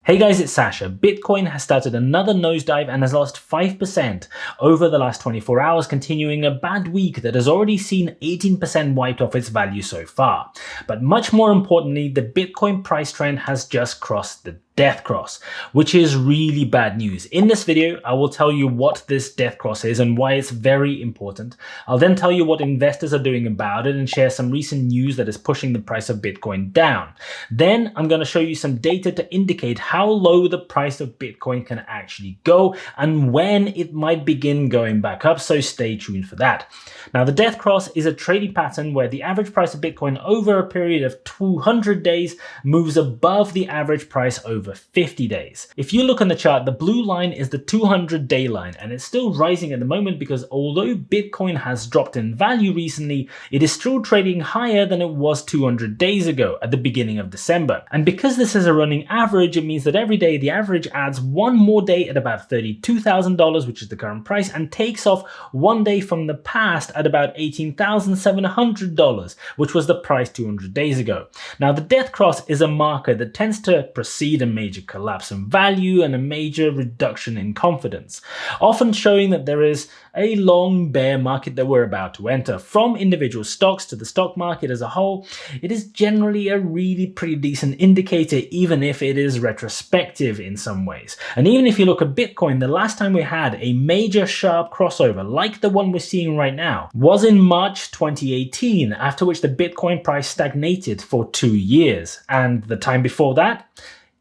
Hey guys, it's Sasha. Bitcoin has started another nosedive and has lost 5% over the last 24 hours, continuing a bad week that has already seen 18% wiped off its value so far. But much more importantly, the Bitcoin price trend has just crossed the death cross, which is really bad news. In this video, I will tell you what this death cross is and why it's very important. I'll then tell you what investors are doing about it and share some recent news that is pushing the price of Bitcoin down. Then I'm going to show you some data to indicate how low the price of Bitcoin can actually go and when it might begin going back up, so stay tuned for that. Now, the death cross is a trading pattern where the average price of Bitcoin over a period of 200 days moves above the average price over 50 days. If you look on the chart, the blue line is the 200-day line, and it's still rising at the moment because although Bitcoin has dropped in value recently, it is still trading higher than it was 200 days ago at the beginning of December. And because this is a running average, it means that every day the average adds one more day at about $32,000, which is the current price, and takes off one day from the past at about $18,700, which was the price 200 days ago. Now, the death cross is a marker that tends to precede a major collapse in value and a major reduction in confidence, often showing that there is a long bear market that we're about to enter. From individual stocks to the stock market as a whole, it is generally a really pretty decent indicator, even if it is retrospective in some ways. And even if you look at Bitcoin, the last time we had a major sharp crossover like the one we're seeing right now was in March 2018, after which the Bitcoin price stagnated for 2 years. And the time before that,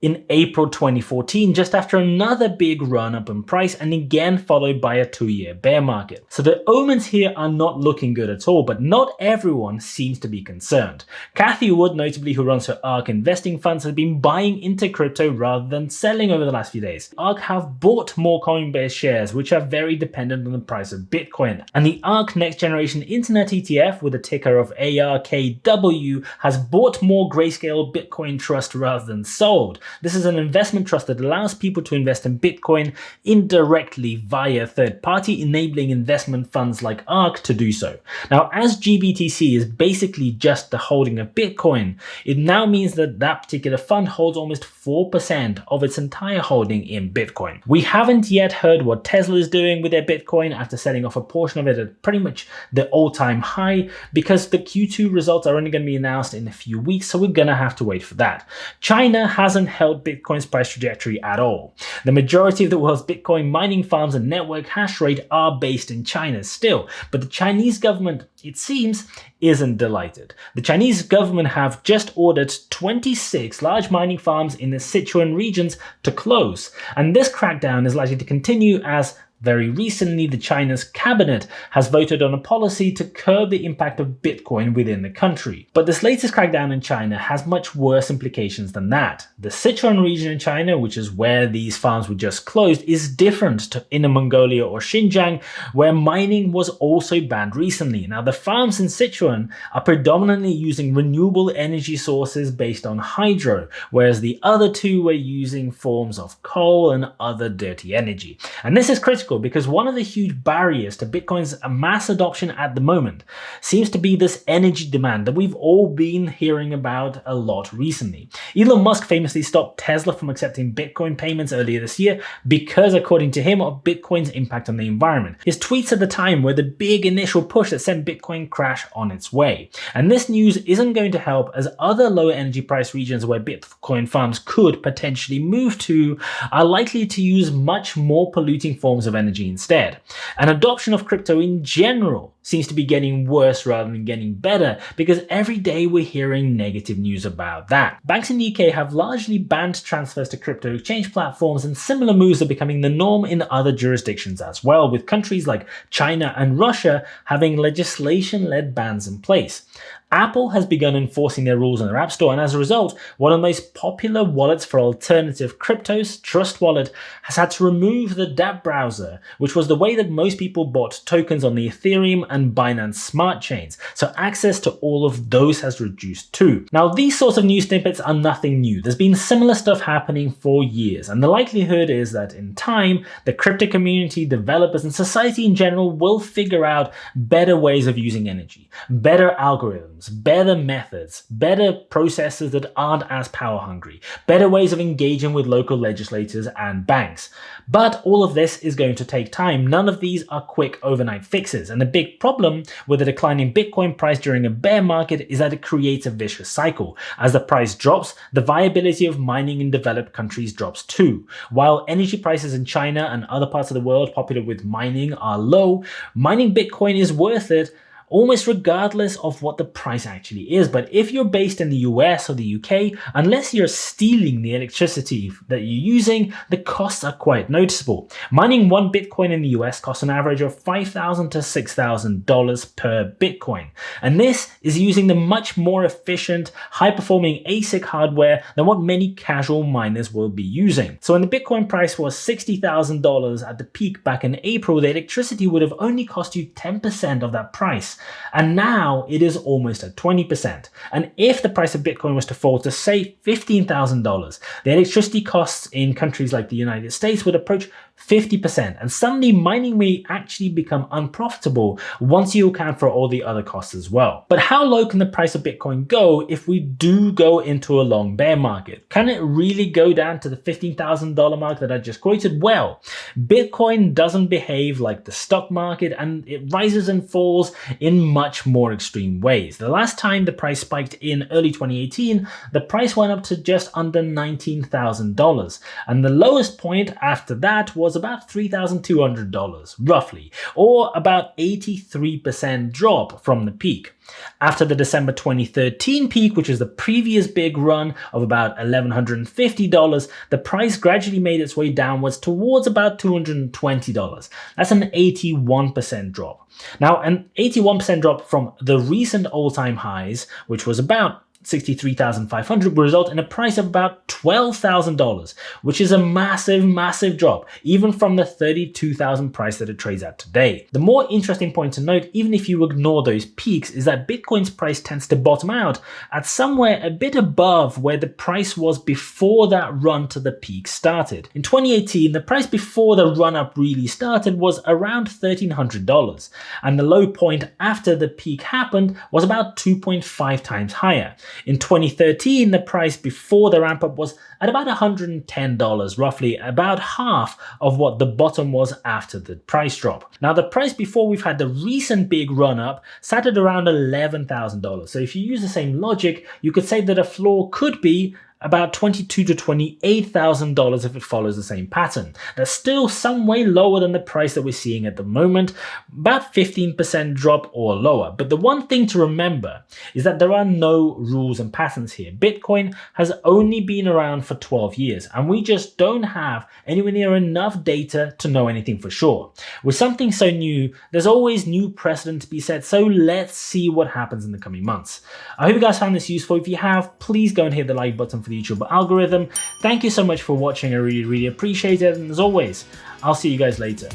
in April 2014, just after another big run up in price and again followed by a 2-year bear market. So the omens here are not looking good at all, but not everyone seems to be concerned. Cathie Wood, notably, who runs her ARK investing funds, has been buying into crypto rather than selling over the last few days. ARK have bought more Coinbase shares, which are very dependent on the price of Bitcoin. And the ARK Next Generation Internet ETF, with a ticker of ARKW, has bought more Grayscale Bitcoin Trust rather than sold. This is an investment trust that allows people to invest in Bitcoin indirectly via third party, enabling investment funds like ARK to do so. Now, as GBTC is basically just the holding of Bitcoin, it now means that that particular fund holds almost 4% of its entire holding in Bitcoin. We haven't yet heard what Tesla is doing with their Bitcoin after selling off a portion of it at pretty much the all-time high, because the Q2 results are only going to be announced in a few weeks, so we're going to have to wait for that. China hasn't held Bitcoin's price trajectory at all. The majority of the world's Bitcoin mining farms and network hash rate are based in China still, but the Chinese government, it seems, isn't delighted. The Chinese government have just ordered 26 large mining farms in the Sichuan regions to close, and this crackdown is likely to continue as very recently, the China's cabinet has voted on a policy to curb the impact of Bitcoin within the country. But this latest crackdown in China has much worse implications than that. The Sichuan region in China, which is where these farms were just closed, is different to Inner Mongolia or Xinjiang, where mining was also banned recently. Now, the farms in Sichuan are predominantly using renewable energy sources based on hydro, whereas the other two were using forms of coal and other dirty energy. And this is critical because one of the huge barriers to Bitcoin's mass adoption at the moment seems to be this energy demand that we've all been hearing about a lot recently. Elon Musk famously stopped Tesla from accepting Bitcoin payments earlier this year because, according to him, of Bitcoin's impact on the environment. His tweets at the time were the big initial push that sent Bitcoin crash on its way. And this news isn't going to help, as other lower energy price regions where Bitcoin farms could potentially move to are likely to use much more polluting forms of energy instead. And adoption of crypto in general seems to be getting worse rather than getting better, because every day we're hearing negative news about that. Banks in the UK have largely banned transfers to crypto exchange platforms, and similar moves are becoming the norm in other jurisdictions as well, with countries like China and Russia having legislation-led bans in place. Apple has begun enforcing their rules on their App Store, and as a result, one of the most popular wallets for alternative cryptos, Trust Wallet, has had to remove the dApp browser, which was the way that most people bought tokens on the Ethereum and and Binance Smart Chains, so access to all of those has reduced too. Now, these sorts of news snippets are nothing new. There's been similar stuff happening for years, and the likelihood is that in time, the crypto community, developers, and society in general will figure out better ways of using energy, better algorithms, better methods, better processes that aren't as power hungry, better ways of engaging with local legislators and banks. But all of this is going to take time. None of these are quick overnight fixes, and the big problem with the declining Bitcoin price during a bear market is that it creates a vicious cycle. As the price drops, the viability of mining in developed countries drops too. While energy prices in China and other parts of the world popular with mining are low, mining Bitcoin is worth it almost regardless of what the price actually is. But if you're based in the US or the UK, unless you're stealing the electricity that you're using, the costs are quite noticeable. Mining one Bitcoin in the US costs an average of $5,000 to $6,000 per Bitcoin. And this is using the much more efficient, high-performing ASIC hardware than what many casual miners will be using. So when the Bitcoin price was $60,000 at the peak back in April, the electricity would have only cost you 10% of that price. And now it is almost at 20%. And if the price of Bitcoin was to fall to, say, $15,000, the electricity costs in countries like the United States would approach 50%. And suddenly mining may actually become unprofitable once you account for all the other costs as well. But how low can the price of Bitcoin go if we do go into a long bear market? Can it really go down to the $15,000 mark that I just quoted? Well, Bitcoin doesn't behave like the stock market, and it rises and falls in much more extreme ways. The last time the price spiked in early 2018, the price went up to just under $19,000. And the lowest point after that was about $3,200, roughly, or about 83% drop from the peak. After the December 2013 peak, which is the previous big run of about $1,150, the price gradually made its way downwards towards about $220. That's an 81% drop. Now, an 81% drop from the recent all-time highs, which was about $63,500, will result in a price of about $12,000, which is a massive, massive drop, even from the $32,000 price that it trades at today. The more interesting point to note, even if you ignore those peaks, is that Bitcoin's price tends to bottom out at somewhere a bit above where the price was before that run to the peak started. In 2018, the price before the run-up really started was around $1,300, and the low point after the peak happened was about 2.5 times higher. In 2013, the price before the ramp up was at about $110, roughly about half of what the bottom was after the price drop. Now, the price before we've had the recent big run up sat at around $11,000. So if you use the same logic, you could say that a floor could be about $22,000 to $28,000 if it follows the same pattern. That's still some way lower than the price that we're seeing at the moment, about 15% drop or lower. But the one thing to remember is that there are no rules and patterns here. Bitcoin has only been around for 12 years, and we just don't have anywhere near enough data to know anything for sure. With something so new, there's always new precedent to be set, so let's see what happens in the coming months. I hope you guys found this useful. If you have, please go and hit the like button for the YouTube algorithm. Thank you so much for watching. I really appreciate it, and as always, I'll see you guys later.